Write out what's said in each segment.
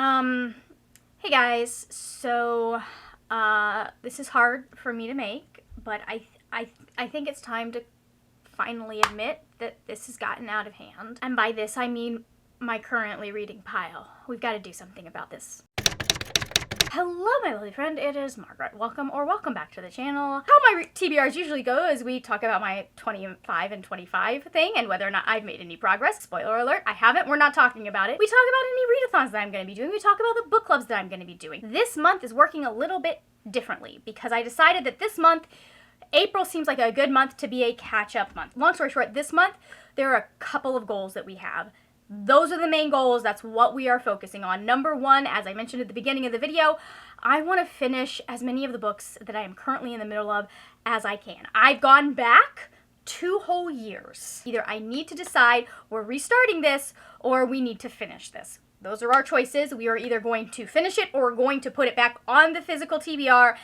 Hey guys, so, this is hard for me to make, but I think it's time to finally admit that this has gotten out of hand. And by this, I mean my currently reading pile. We've got to do something about this. Hello, my lovely friend, it is Margaret. Welcome back to the channel. How my TBRs usually go is we talk about my 25 and 25 thing and whether or not I've made any progress. Spoiler alert, I haven't. We're not talking about it. We talk about any readathons that I'm going to be doing. We talk about the book clubs that I'm going to be doing. This month is working a little bit differently because I decided that this month, April seems like a good month to be a catch-up month. Long story short, this month, there are a couple of goals that we have. Those are the main goals. That's what we are focusing on. Number one, as I mentioned at the beginning of the video, I want to finish as many of the books that I am currently in the middle of as I can. I've gone back 2 whole years. Either I need to decide we're restarting this or we need to finish this. Those are our choices. We are either going to finish it or we're going to put it back on the physical TBR,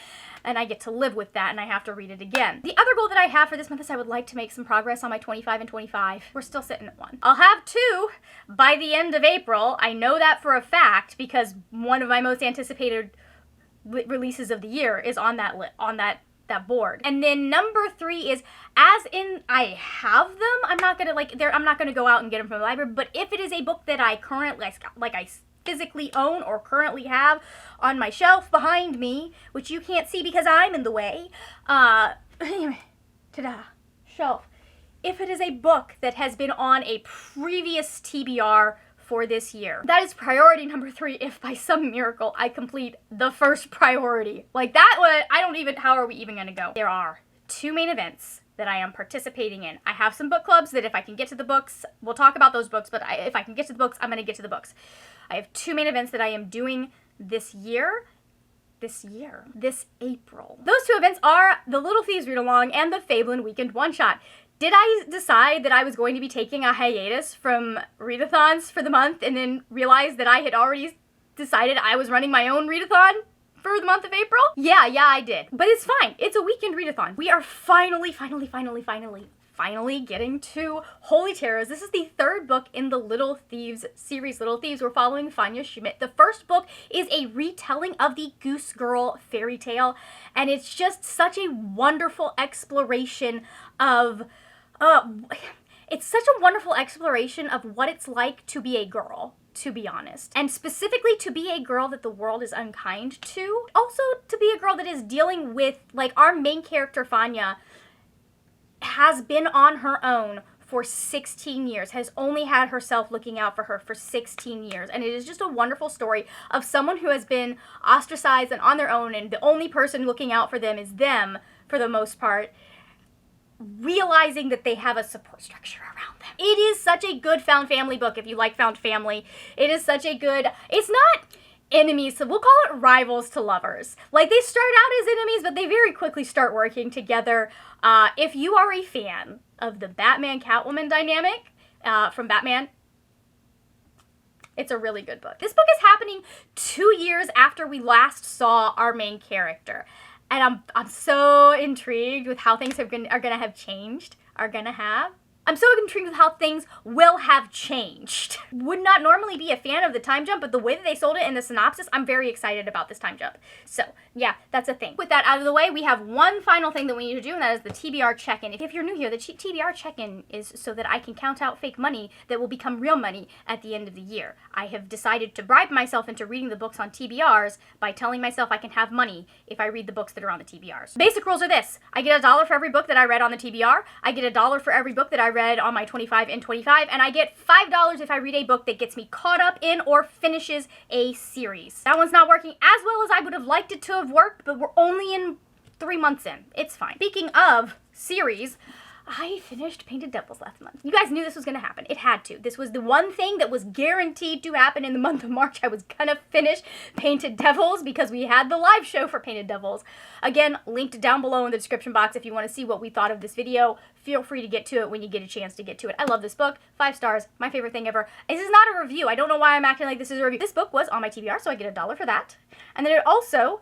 and I get to live with that and I have to read it again. The other goal that I have for this month is I would like to make some progress on my 25 and 25. We're still sitting at 1. I'll have 2 by the end of April. I know that for a fact because one of my most anticipated releases of the year is on that that board. And then number 3 is, as in I have them, I'm not gonna go out and get them from the library, but if it is a book that I currently, I physically own or currently have on my shelf behind me, which you can't see because I'm in the way, anyway, ta-da, shelf. If it is a book that has been on a previous TBR for this year, that is priority number 3 if by some miracle I complete the first priority. Like that one, how are we even gonna go? There are 2 main events that I am participating in. I have some book clubs that if I can get to the books, we'll talk about those books, but if I can get to the books, I'm gonna get to the books. I have 2 main events that I am doing this April. Those 2 events are the Little Thieves Readalong and the Fabelin Weekend One-Shot. Did I decide that I was going to be taking a hiatus from readathons for the month and then realize that I had already decided I was running my own readathon for the month of April? Yeah, I did. But it's fine. It's a weekend readathon. We are finally getting to Holy Terrors. This is the 3rd book in the Little Thieves series. Little Thieves, we're following Fanya Schmidt. The first book is a retelling of the Goose Girl fairy tale, and it's just such a wonderful exploration of it's such a wonderful exploration of what it's like to be a girl, to be honest. And specifically to be a girl that the world is unkind to. Also to be a girl that is dealing with, like, our main character, Fanya, has been on her own for 16 years, has only had herself looking out for her for 16 years. And it is just a wonderful story of someone who has been ostracized and on their own, and the only person looking out for them is them, for the most part, realizing that they have a support structure around them. It is such a good found family book if you like found family. It is such a good, it's not enemies, so we'll call it rivals to lovers. Like, they start out as enemies, but they very quickly start working together. If you are a fan of the Batman-Catwoman dynamic from Batman, it's a really good book. This book is happening 2 years after we last saw our main character. And I'm so intrigued with how things are gonna have changed. I'm so intrigued with how things will have changed. Would not normally be a fan of the time jump, but the way that they sold it in the synopsis, I'm very excited about this time jump. So, yeah, that's a thing. With that out of the way, we have one final thing that we need to do, and that is the TBR Check-In. If you're new here, the TBR Check-In is so that I can count out fake money that will become real money at the end of the year. I have decided to bribe myself into reading the books on TBRs by telling myself I can have money if I read the books that are on the TBRs. Basic rules are this. I get $1 for every book that I read on the TBR. I get $1 for every book that I read on my 25 and 25, and I get $5 if I read a book that gets me caught up in or finishes a series. That one's not working as well as I would have liked it to have worked, but we're only in 3 months in. It's fine. Speaking of series, I finished Painted Devils last month. You guys knew this was going to happen. It had to. This was the one thing that was guaranteed to happen in the month of March. I was going to finish Painted Devils because we had the live show for Painted Devils. Again, linked down below in the description box if you want to see what we thought of this video. Feel free to get to it when you get a chance to get to it. I love this book. 5 stars. My favorite thing ever. This is not a review. I don't know why I'm acting like this is a review. This book was on my TBR, so I get $1 for that. And then it also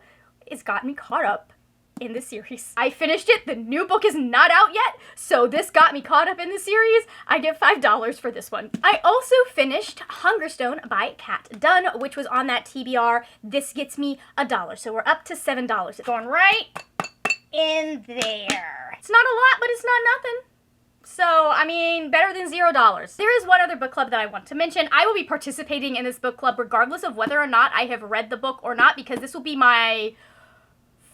has got me caught up in the series. I finished it. The new book is not out yet, so this got me caught up in the series. I get $5 for this one. I also finished Hungerstone by Kat Dunn, which was on that TBR. This gets me $1, so we're up to $7. It's going right in there. It's not a lot, but it's not nothing. So, I mean, better than $0. There is one other book club that I want to mention. I will be participating in this book club regardless of whether or not I have read the book or not, because this will be my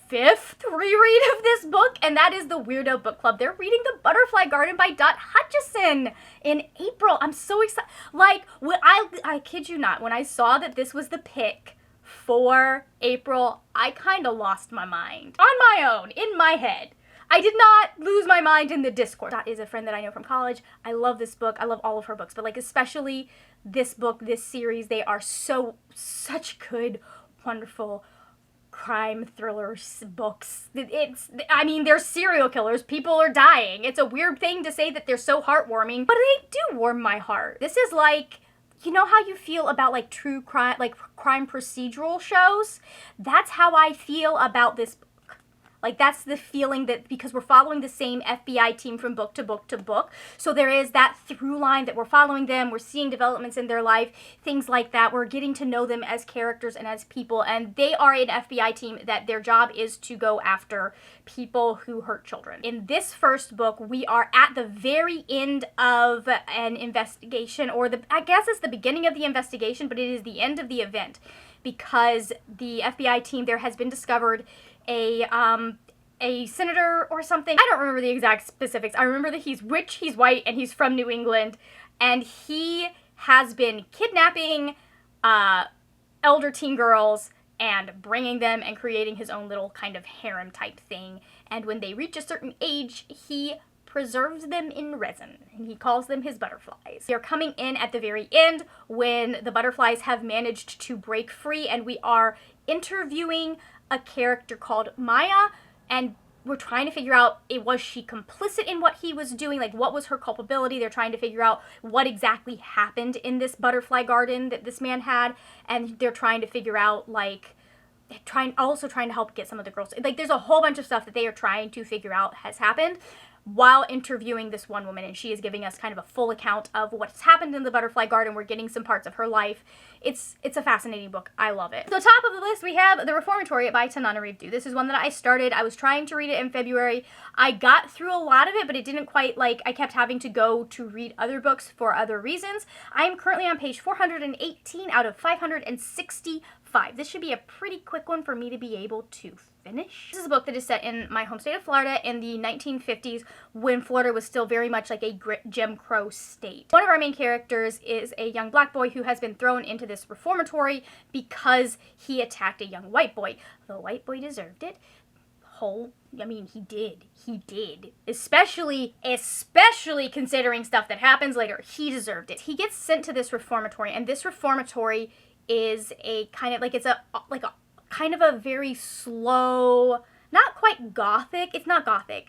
5th reread of this book, and that is the Weirdo book club. They're reading The Butterfly Garden by Dot Hutchison in April. I'm so excited. Like, I kid you not, when I saw that this was the pick for April, I kind of lost my mind. On my own, in my head. I did not lose my mind in the Discord. Dot is a friend that I know from college. I love this book. I love all of her books, but like especially this book, this series, they are such good, wonderful crime thriller books. I mean, they're serial killers. People are dying. It's a weird thing to say that they're so heartwarming, but they do warm my heart. This is like, you know how you feel about like true crime, like crime procedural shows? That's how I feel about this book. Like, that's the feeling that, because we're following the same FBI team from book to book to book, so there is that through line that we're following them, we're seeing developments in their life, things like that. We're getting to know them as characters and as people, and they are an FBI team that their job is to go after people who hurt children. In this first book, we are at the very end of an investigation, or I guess it's the beginning of the investigation, but it is the end of the event, because the FBI team there has been discovered a senator or something. I don't remember the exact specifics. I remember that he's rich, he's white, and he's from New England, and he has been kidnapping elder teen girls and bringing them and creating his own little kind of harem type thing. And when they reach a certain age, he preserves them in resin, and he calls them his butterflies. They are coming in at the very end when the butterflies have managed to break free, and we are interviewing a character called Maya, and we're trying to figure out, was she complicit in what he was doing? Like, what was her culpability? They're trying to figure out what exactly happened in this butterfly garden that this man had, and they're trying to figure out, like, also trying to help get some of the girls. Like, there's a whole bunch of stuff that they are trying to figure out has happened while interviewing this one woman, and she is giving us kind of a full account of what's happened in the butterfly garden. We're getting some parts of her life. It's a fascinating book. I love it. So top of the list, we have The Reformatory by Readalong. This is one that I started. I was trying to read it in February. I got through a lot of it, but it didn't quite, like, I kept having to go to read other books for other reasons. I am currently on page 418 out of 565. This should be a pretty quick one for me to be able to finish. This is a book that is set in my home state of Florida in the 1950s, when Florida was still very much like a Jim Crow state. One of our main characters is a young black boy who has been thrown into this reformatory because he attacked a young white boy. The white boy deserved it. I mean, he did. Especially considering stuff that happens later. He deserved it. He gets sent to this reformatory, and this reformatory is a kind of, like, it's a kind of a very slow, not quite gothic. It's not gothic.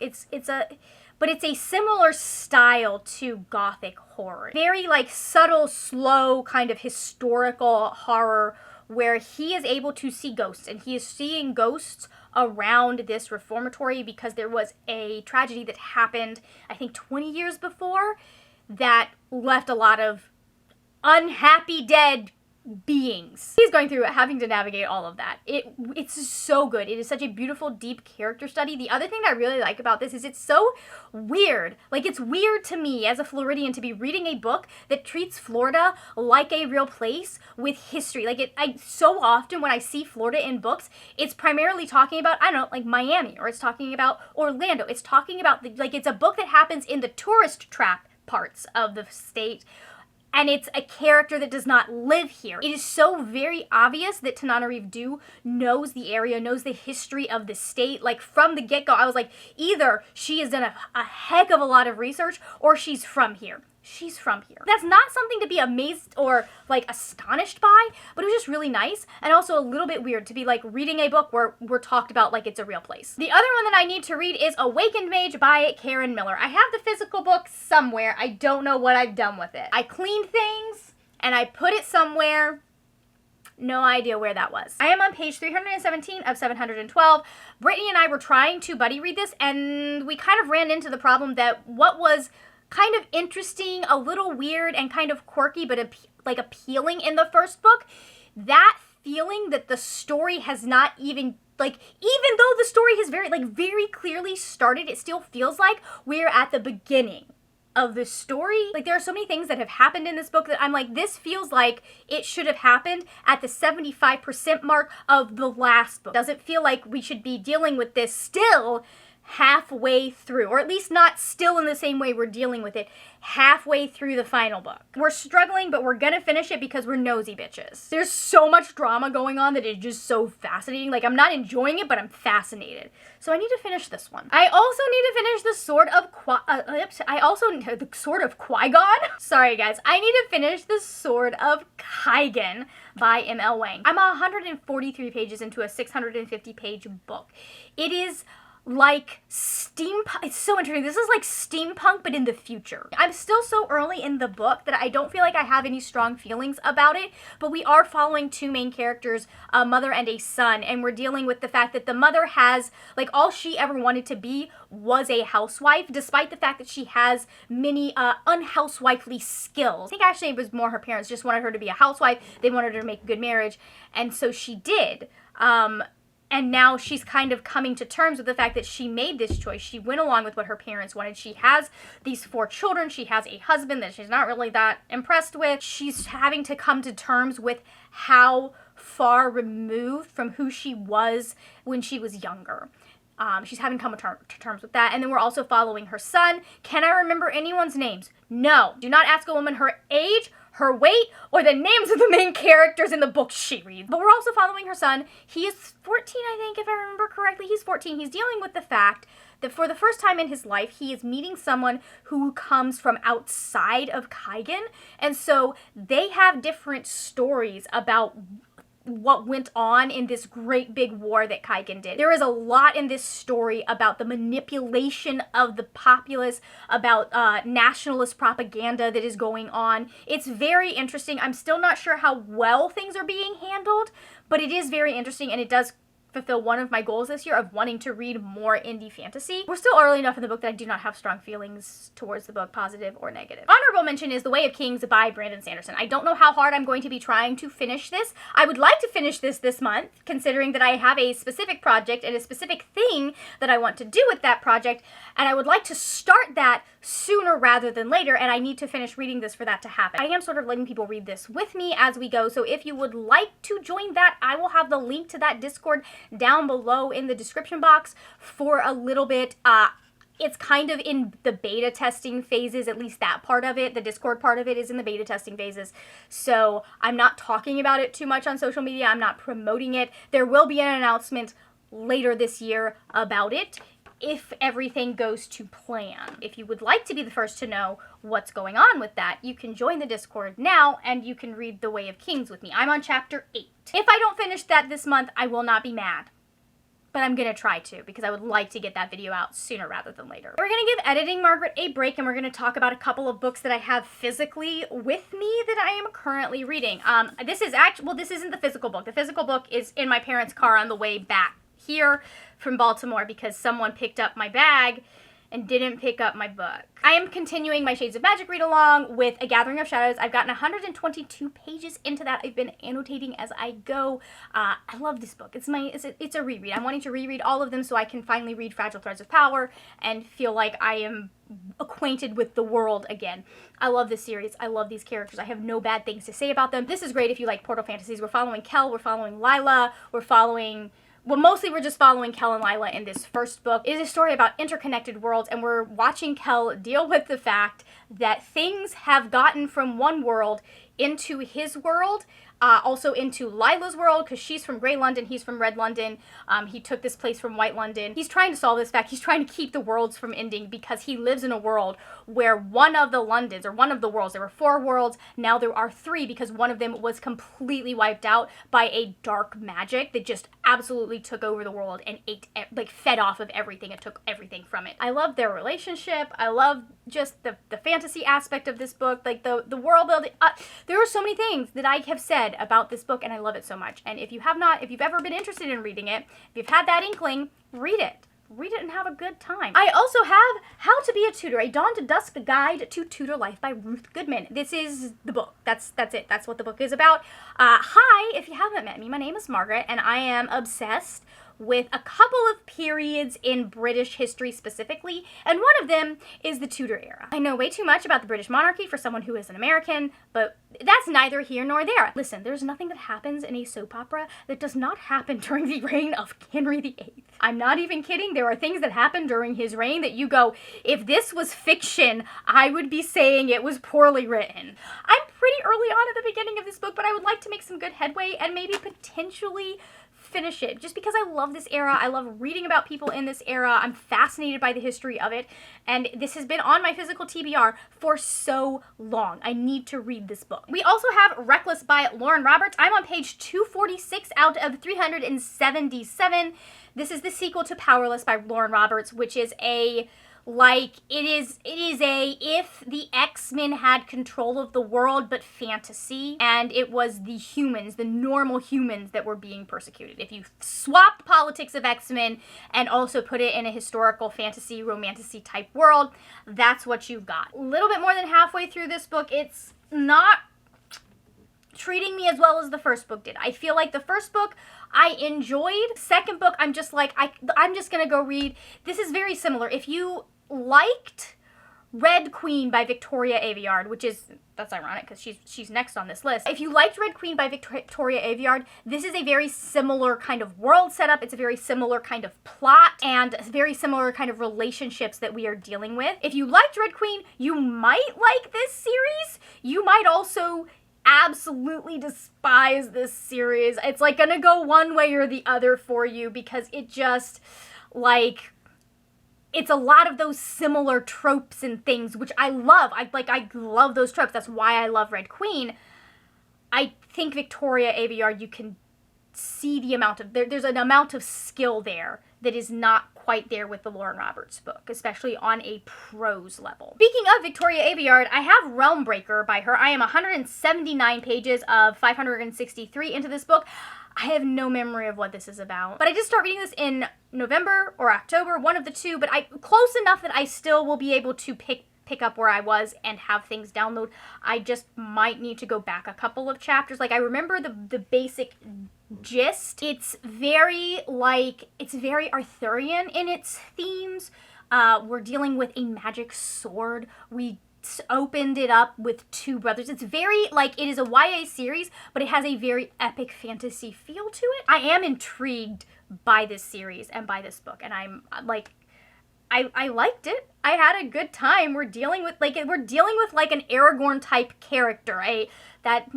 But it's a similar style to gothic horror. Very, like, subtle, slow, kind of historical horror where he is able to see ghosts, and he is seeing ghosts around this reformatory because there was a tragedy that happened, I think 20 years before, that left a lot of unhappy dead beings. He's going through having to navigate all of that. It's so good. It is such a beautiful, deep character study. The other thing I really like about this is it's so weird. Like, it's weird to me as a Floridian to be reading a book that treats Florida like a real place with history. Like, so often when I see Florida in books, it's primarily talking about, I don't know, like Miami, or it's talking about Orlando. It's talking about, it's a book that happens in the tourist trap parts of the state, and it's a character that does not live here. It is so very obvious that Tananarive knows the area, knows the history of the state. Like, from the get-go, I was like, either she has done a heck of a lot of research, or she's from here. She's from here. That's not something to be amazed or, like, astonished by, but it was just really nice, and also a little bit weird to be, like, reading a book where we're talked about like it's a real place. The other one that I need to read is Awakened Mage by Karen Miller. I have the physical book somewhere. I don't know what I've done with it. I cleaned things, and I put it somewhere. No idea where that was. I am on page 317 of 712. Brittany and I were trying to buddy read this, and we kind of ran into the problem that what was kind of interesting, a little weird, and kind of quirky, but appealing in the first book, that feeling that the story has not even though the story has very clearly started, it still feels like we're at the beginning of the story. Like, there are so many things that have happened in this book that I'm like, this feels like it should have happened at the 75% mark of the last book. Doesn't feel like we should be dealing with this still halfway through, or at least not still in the same way we're dealing with it halfway through the final book. We're struggling, but we're gonna finish it because we're nosy bitches. There's so much drama going on that it's just so fascinating. Like, I'm not enjoying it, but I'm fascinated. So I need to finish this one. I also need to finish the Sword of Qui-Gon. Sorry guys, I need to finish the Sword of Kaigan by M.L. Wang. I'm 143 pages into a 650 page book. It is like steampunk. It's so interesting. This is like steampunk, but in the future. I'm still so early in the book that I don't feel like I have any strong feelings about it, but we are following two main characters, a mother and a son, and we're dealing with the fact that the mother has, like, all she ever wanted to be was a housewife, despite the fact that she has many unhousewifely skills. I think actually it was more her parents just wanted her to be a housewife. They wanted her to make a good marriage, and so she did. And now she's kind of coming to terms with the fact that she made this choice. She went along with what her parents wanted. She has these 4 children. She has a husband that she's not really that impressed with. She's having to come to terms with how far removed from who she was when she was younger. She's having come to terms with that. And then we're also following her son. Can I remember anyone's names? No. Do not ask a woman her age, her weight, or the names of the main characters in the books she reads. But we're also following her son. He is 14, I think, if I remember correctly. He's 14. He's dealing with the fact that for the first time in his life, he is meeting someone who comes from outside of Kaigan. And so they have different stories about what went on in this great big war that Kaigan did. There is a lot in this story about the manipulation of the populace, about nationalist propaganda that is going on. It's very interesting. I'm still not sure how well things are being handled, but it is very interesting, and it does fulfill one of my goals this year of wanting to read more indie fantasy. We're still early enough in the book that I do not have strong feelings towards the book, positive or negative. Honorable mention is The Way of Kings by Brandon Sanderson. I don't know how hard I'm going to be trying to finish this. I would like to finish this month, considering that I have a specific project and a specific thing that I want to do with that project, and I would like to start that sooner rather than later, and I need to finish reading this for that to happen. I am sort of letting people read this with me as we go, so if you would like to join that, I will have the link to that Discord down below in the description box for a little bit. It's kind of in the beta testing phases, at least that part of it. The Discord part of it is in the beta testing phases. So I'm not talking about it too much on social media. I'm not promoting it. There will be an announcement later this year about it if everything goes to plan. If you would like to be the first to know what's going on with that, you can join the Discord now and you can read The Way of Kings with me. I'm on chapter 8. If I don't finish that this month, I will not be mad. But I'm gonna try to, because I would like to get that video out sooner rather than later. We're gonna give Editing Margaret a break, and we're gonna talk about a couple of books that I have physically with me that I am currently reading. This isn't the physical book. The physical book is in my parents' car on the way back here from Baltimore because someone picked up my bag and didn't pick up my book. I am continuing my Shades of Magic read-along with A Gathering of Shadows. I've gotten 122 pages into that. I've been annotating as I go. I love this book. It's a reread. I'm wanting to reread all of them so I can finally read Fragile Threads of Power and feel like I am acquainted with the world again. I love this series. I love these characters. I have no bad things to say about them. This is great if you like Portal Fantasies. We're following Kel. We're following Lila. Well, mostly we're just following Kel and Lila in this first book. It is a story about interconnected worlds, and we're watching Kel deal with the fact that things have gotten from one world into his world, also into Lila's world, because she's from Grey London, he's from Red London. He took this place from White London. He's trying to solve this fact. He's trying to keep the worlds from ending because he lives in a world where one of the Londons, or one of the worlds, there were 4 worlds, now there are 3 because one of them was completely wiped out by a dark magic that just absolutely took over the world and fed off of everything. It took everything from it. I love their relationship. I love just the fantasy aspect of this book, like the world building. There are so many things that I have said said about this book, and I love it so much. And if you've ever been interested in reading it, if you've had that inkling, read it. Read it and have a good time. I also have How to Be a Tutor, A Dawn to Dusk Guide to Tutor Life by Ruth Goodman. This is the book. That's it. That's what the book is about. Hi, if you haven't met me, my name is Margaret, and I am obsessed with a couple of periods in British history specifically, and one of them is the Tudor era. I know way too much about the British monarchy for someone who is an American, but that's neither here nor there. Listen, there's nothing that happens in a soap opera that does not happen during the reign of Henry VIII. I'm not even kidding. There are things that happen during his reign that you go, if this was fiction, I would be saying it was poorly written. I'm pretty early on at the beginning of this book, but I would like to make some good headway and maybe potentially finish it, just because I love this era. I love reading about people in this era. I'm fascinated by the history of it, and this has been on my physical TBR for so long. I need to read this book. We also have Reckless by Lauren Roberts. I'm on page 246 out of 377. This is the sequel to Powerless by Lauren Roberts, which is a if the X-Men had control of the world, but fantasy, and it was the humans, the normal humans, that were being persecuted. If you swapped politics of X-Men and also put it in a historical fantasy, romantasy type world, that's what you've got. A little bit more than halfway through this book, it's not treating me as well as the first book did. I feel like the first book I enjoyed. Second book, I'm just like, I'm just gonna go read. This is very similar. If you liked Red Queen by Victoria Aveyard, that's ironic because she's next on this list. If you liked Red Queen by Victoria Aveyard, this is a very similar kind of world setup. It's a very similar kind of plot and very similar kind of relationships that we are dealing with. If you liked Red Queen, you might like this series. You might also absolutely despise this series. It's like gonna go one way or the other for you because it just, like, it's a lot of those similar tropes and things, which I love. I love those tropes. That's why I love Red Queen. I think Victoria Aveyard, you can see the amount of, there's an amount of skill there that is not quite there with the Lauren Roberts book, especially on a prose level. Speaking of Victoria Aveyard, I have Realm Breaker by her. I am 179 pages of 563 into this book. I have no memory of what this is about, but I did start reading this in November or October, one of the two, but close enough that I still will be able to pick up where I was and have things download. I just might need to go back a couple of chapters. Like, I remember the basic gist. It's very Arthurian in its themes. We're dealing with a magic sword. We opened it up with two brothers. It's very, it is a YA series, but it has a very epic fantasy feel to it. I am intrigued by this series and by this book, and I'm like, I liked it. I had a good time. We're dealing with an Aragorn type character. That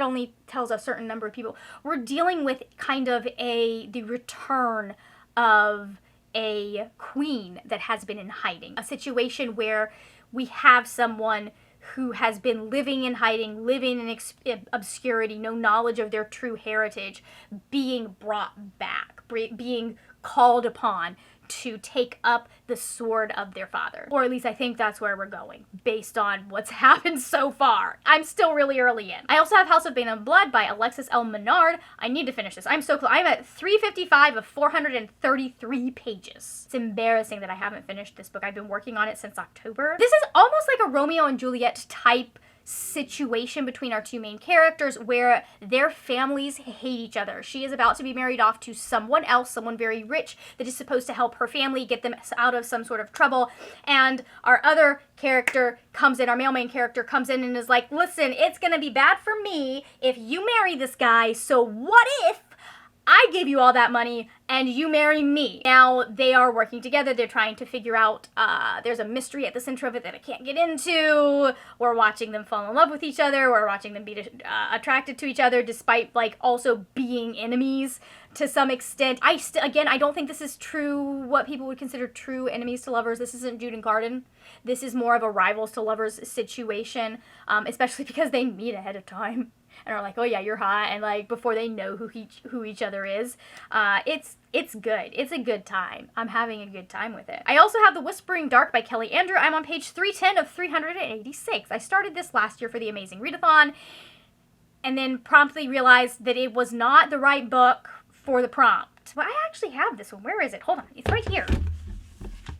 only tells a certain number of people. We're dealing with kind of the return of a queen that has been in hiding. A situation where we have someone who has been living in hiding, living in obscurity, no knowledge of their true heritage, being brought back, being called upon to take up the sword of their father. Or at least I think that's where we're going, based on what's happened so far. I'm still really early in. I also have House of Bane and Blood by Alexis L. Menard. I need to finish this. I'm so close. I'm at 355 of 433 pages. It's embarrassing that I haven't finished this book. I've been working on it since October. This is almost like a Romeo and Juliet type situation between our two main characters where their families hate each other. She is about to be married off to someone else, someone very rich that is supposed to help her family get them out of some sort of trouble, and our other character comes in, our male main character comes in and is like, listen, it's gonna be bad for me if you marry this guy, so what if I give you all that money and you marry me? Now they are working together. They're trying to figure out, there's a mystery at the center of it that I can't get into. We're watching them fall in love with each other. We're watching them be attracted to each other despite also being enemies to some extent. I don't think this is true, what people would consider true enemies to lovers. This isn't Jude and Garden. This is more of a rivals to lovers situation, especially because they meet ahead of time and are like, oh yeah, you're hot, and before they know who each other is. It's good. It's a good time. I'm having a good time with it. I also have The Whispering Dark by Kelly Andrew. I'm on page 310 of 386. I started this last year for the Amazing Readathon, and then promptly realized that it was not the right book for the prompt. But I actually have this one. Where is it? Hold on. It's right here.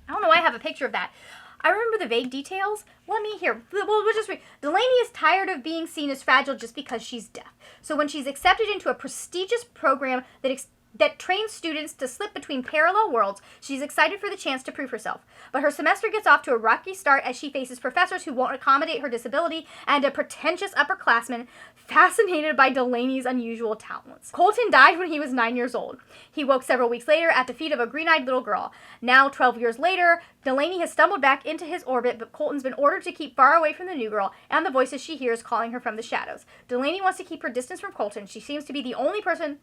I don't know why I have a picture of that. I remember the vague details. Let me hear. We'll just read. Delaney is tired of being seen as fragile just because she's deaf. So when she's accepted into a prestigious program that trains students to slip between parallel worlds, she's excited for the chance to prove herself. But her semester gets off to a rocky start as she faces professors who won't accommodate her disability and a pretentious upperclassman fascinated by Delaney's unusual talents. Colton died when he was 9 years old. He woke several weeks later at the feet of a green-eyed little girl. Now, 12 years later, Delaney has stumbled back into his orbit, but Colton's been ordered to keep far away from the new girl and the voices she hears calling her from the shadows. Delaney wants to keep her distance from Colton. She seems to be the only person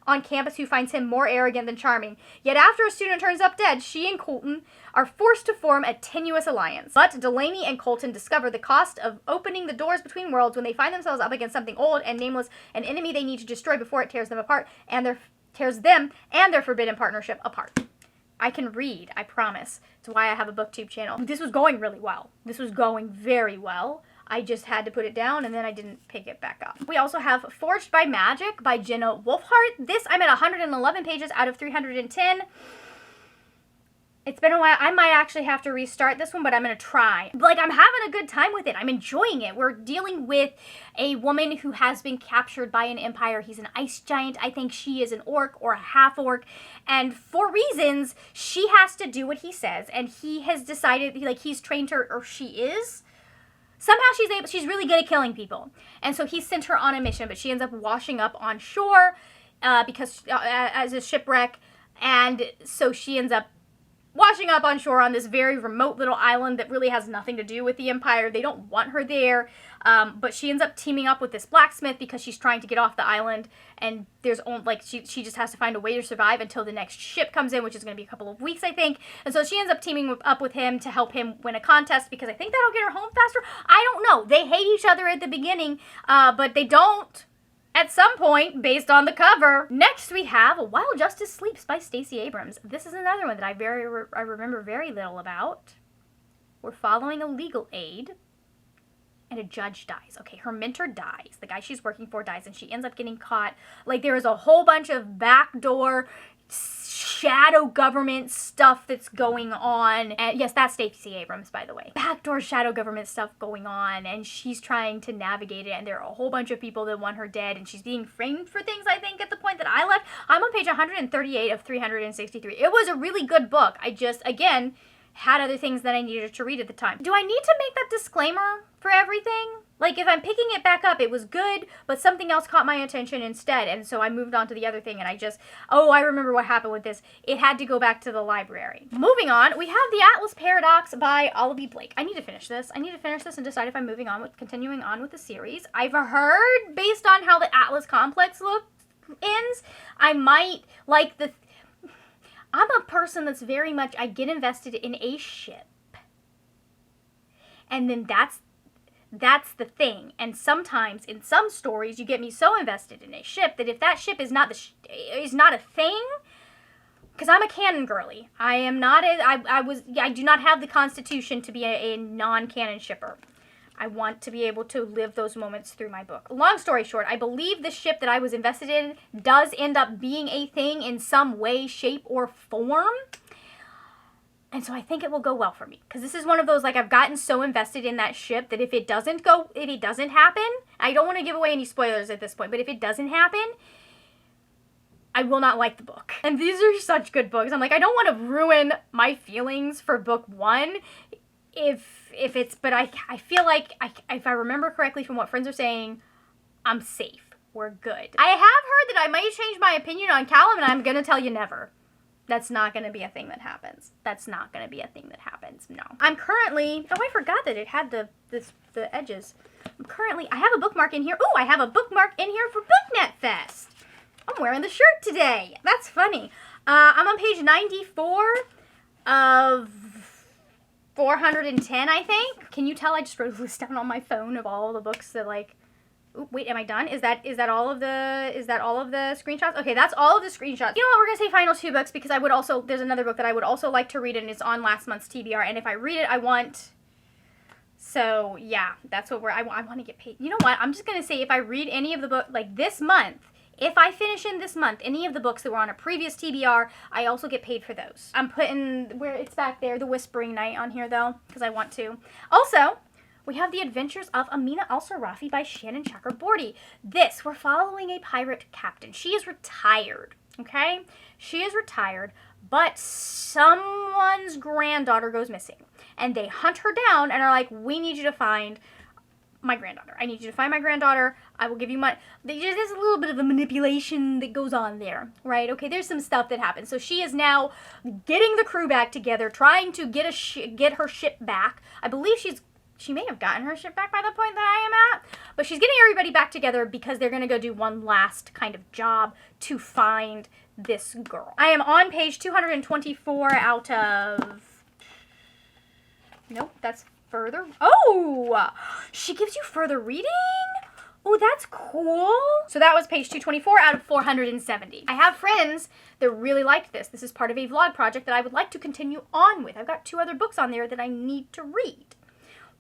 on campus who finds him more arrogant than charming. Yet after a student turns up dead, she and Colton are forced to form a tenuous alliance. But Delaney and Colton discover the cost of opening the doors between worlds when they find themselves up against something old and nameless, an enemy they need to destroy before it tears them apart, and tears them and their forbidden partnership apart. I can read, I promise. It's why I have a booktube channel. This was going really well. This was going very well. I just had to put it down, and then I didn't pick it back up. We also have Forged by Magic by Jenna Wolfhart. This, I'm at 111 pages out of 310. It's been a while. I might actually have to restart this one, but I'm going to try. Like, I'm having a good time with it. I'm enjoying it. We're dealing with a woman who has been captured by an empire. He's an ice giant. I think she is an orc or a half-orc. And for reasons, she has to do what he says. And he has decided, like, he's trained her, or she is. Somehow she's really good at killing people. And so he sent her on a mission, but she ends up washing up on shore because as a shipwreck. And so she ends up washing up on shore on this very remote little island that really has nothing to do with the Empire. They don't want her there, but she ends up teaming up with this blacksmith because she's trying to get off the island, and there's only, like, she just has to find a way to survive until the next ship comes in, which is going to be a couple of weeks, I think. And so she ends up teaming up with him to help him win a contest because I think that'll get her home faster. I don't know. They hate each other at the beginning, but they don't at some point, based on the cover. Next, we have While Justice Sleeps by Stacey Abrams. This is another one that I remember very little about. We're following a legal aid, and a judge dies. Okay, her mentor dies. The guy she's working for dies, and she ends up getting caught. Like, there is a whole bunch of backdoor shadow government stuff that's going on. And yes, that's Stacey Abrams, by the way. Backdoor shadow government stuff going on, and she's trying to navigate it, and there are a whole bunch of people that want her dead, and she's being framed for things, I think, at the point that I left. I'm on page 138 of 363. It was a really good book. I just, again, had other things that I needed to read at the time. Do I need to make that disclaimer for everything? Like, if I'm picking it back up, it was good, but something else caught my attention instead, and so I moved on to the other thing, and I remember what happened with this. It had to go back to the library. Moving on, we have The Atlas Paradox by Olivia Blake. I need to finish this. I need to finish this and decide if I'm continuing on with the series. I've heard, based on how the Atlas Complex ends, I might like the... I'm a person that's very much, I get invested in a ship. And then that's the thing. And sometimes in some stories you get me so invested in a ship that if that ship is not a thing, because I'm a canon girly. I do not have the constitution to be a non-canon shipper. I want to be able to live those moments through my book. Long story short, I believe the ship that I was invested in does end up being a thing in some way, shape, or form. And so I think it will go well for me. Because this is one of those, like, I've gotten so invested in that ship that if it doesn't happen, I don't want to give away any spoilers at this point, but if it doesn't happen, I will not like the book. And these are such good books. I'm like, I don't want to ruin my feelings for book one but I feel like, if I remember correctly from what friends are saying, I'm safe. We're good. I have heard that I might change my opinion on Callum, and I'm going to tell you never. That's not going to be a thing that happens. That's not going to be a thing that happens. No. I'm currently... Oh, I forgot that it had the edges. I have a bookmark in here. Oh, I have a bookmark in here for BookNet Fest. I'm wearing the shirt today. That's funny. I'm on page 94 of 410, I think. Can you tell I just wrote a list down on my phone of all the books that, like... Ooh, wait, am I done? Is that all of the screenshots? Okay, that's all of the screenshots. You know what, we're gonna say final two books because there's another book that I would also like to read, and it's on last month's TBR, and if I read it, I want So yeah, that's what I want to get paid. You know what? I'm just going to say if I read any of the book, like this month, if I finish in this month any of the books that were on a previous TBR, I also get paid for those. I'm putting, where it's back there, The Whispering Night on here though, because I want to. Also, we have The Adventures of Amina Al-Sarafi by Shannon Chakraborty. This, we're following a pirate captain. She is retired, okay? She is retired, but someone's granddaughter goes missing. And they hunt her down and are like, we need you to find my granddaughter. I need you to find my granddaughter. I will give you my... There's a little bit of a manipulation that goes on there, right? Okay, there's some stuff that happens. So she is now getting the crew back together, trying to get her ship back. I believe she may have gotten her ship back by the point that I am at, but she's getting everybody back together because they're going to go do one last kind of job to find this girl. I am on page 224 out of... Nope, that's further. Oh, she gives you further reading? Oh, that's cool. So that was page 224 out of 470. I have friends that really liked this. This is part of a vlog project that I would like to continue on with. I've got 2 other books on there that I need to read.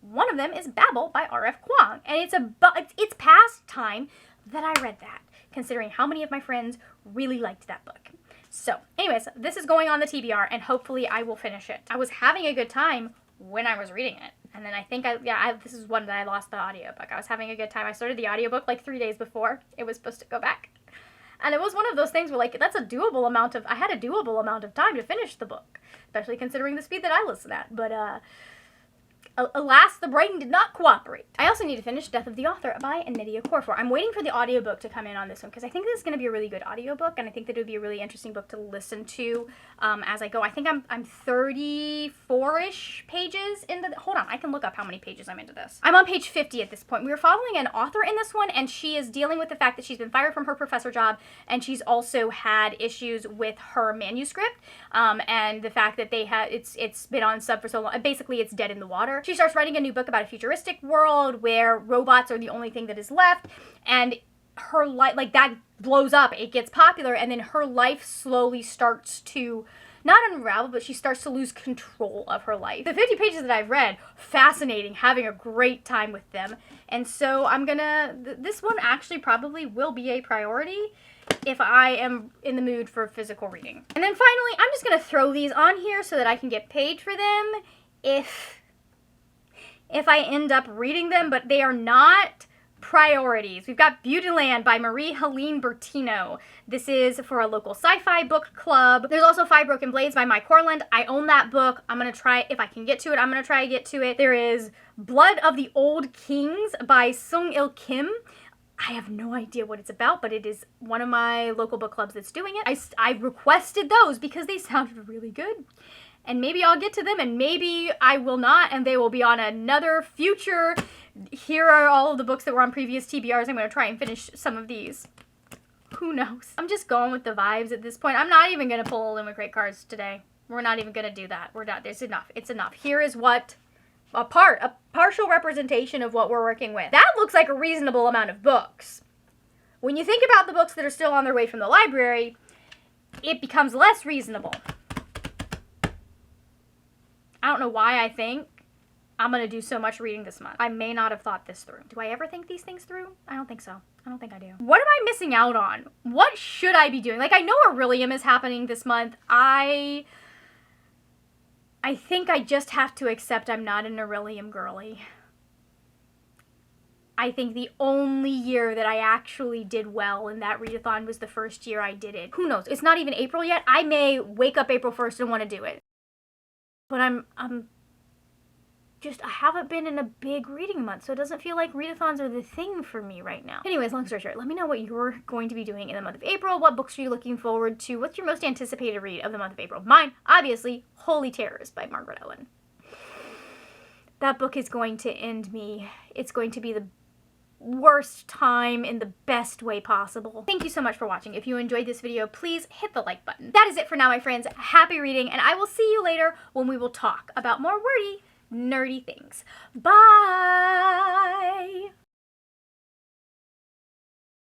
One of them is Babel by R.F. Kuang, and it's past time that I read that, considering how many of my friends really liked that book. So, anyways, this is going on the TBR, and hopefully I will finish it. I was having a good time when I was reading it, and then I think this is one that I lost the audiobook. I was having a good time. I started the audiobook like 3 days before it was supposed to go back. And it was one of those things where, like, I had a doable amount of time to finish the book, especially considering the speed that I listen at, but, alas, the brain did not cooperate. I also need to finish Death of the Author by Nydia Corfor. I'm waiting for the audiobook to come in on this one because I think this is going to be a really good audiobook, and I think that it would be a really interesting book to listen to as I go. I think I'm 34-ish pages into the... Hold on, I can look up how many pages I'm into this. I'm on page 50 at this point. We were following an author in this one, and she is dealing with the fact that she's been fired from her professor job, and she's also had issues with her manuscript, and the fact that it's been on sub for so long. Basically, it's dead in the water. She starts writing a new book about a futuristic world where robots are the only thing that is left, and her life, like, that blows up, it gets popular, and then her life slowly starts to not unravel, but she starts to lose control of her life. The 50 pages that I've read, fascinating, having a great time with them, and so this one actually probably will be a priority if I am in the mood for physical reading. And then finally, I'm just gonna throw these on here so that I can get paid for them if I end up reading them, but they are not priorities. We've got Beautyland by Marie-Helene Bertino. This is for a local sci-fi book club. There's also Five Broken Blades by Mike Corland. I own that book. I'm going to try, if I can get to it, I'm going to try to get to it. There is Blood of the Old Kings by Sung-Il Kim. I have no idea what it's about, but it is one of my local book clubs that's doing it. I requested those because they sounded really good. And maybe I'll get to them, and maybe I will not, and they will be on another future. Here are all of the books that were on previous TBRs. I'm going to try and finish some of these. Who knows? I'm just going with the vibes at this point. I'm not even going to pull Illumicrate cards today. We're not even going to do that. We're not. There's enough. It's enough. Here is what a partial representation of what we're working with. That looks like a reasonable amount of books. When you think about the books that are still on their way from the library, it becomes less reasonable. I don't know why I think I'm going to do so much reading this month. I may not have thought this through. Do I ever think these things through? I don't think so. I don't think I do. What am I missing out on? What should I be doing? Like, I know Aurelium is happening this month. I think I just have to accept I'm not an Aurelium girly. I think the only year that I actually did well in that readathon was the first year I did it. Who knows? It's not even April yet. I may wake up April 1st and want to do it. But I haven't been in a big reading month, so it doesn't feel like readathons are the thing for me right now. Anyways, long story short, let me know what you're going to be doing in the month of April. What books are you looking forward to? What's your most anticipated read of the month of April? Mine, obviously, Holy Terrors by Margaret Owen. That book is going to end me. It's going to be the worst time in the best way possible. Thank you so much for watching. If you enjoyed this video, please hit the like button. That is it for now, my friends. Happy reading, and I will see you later when we will talk about more wordy, nerdy things. Bye!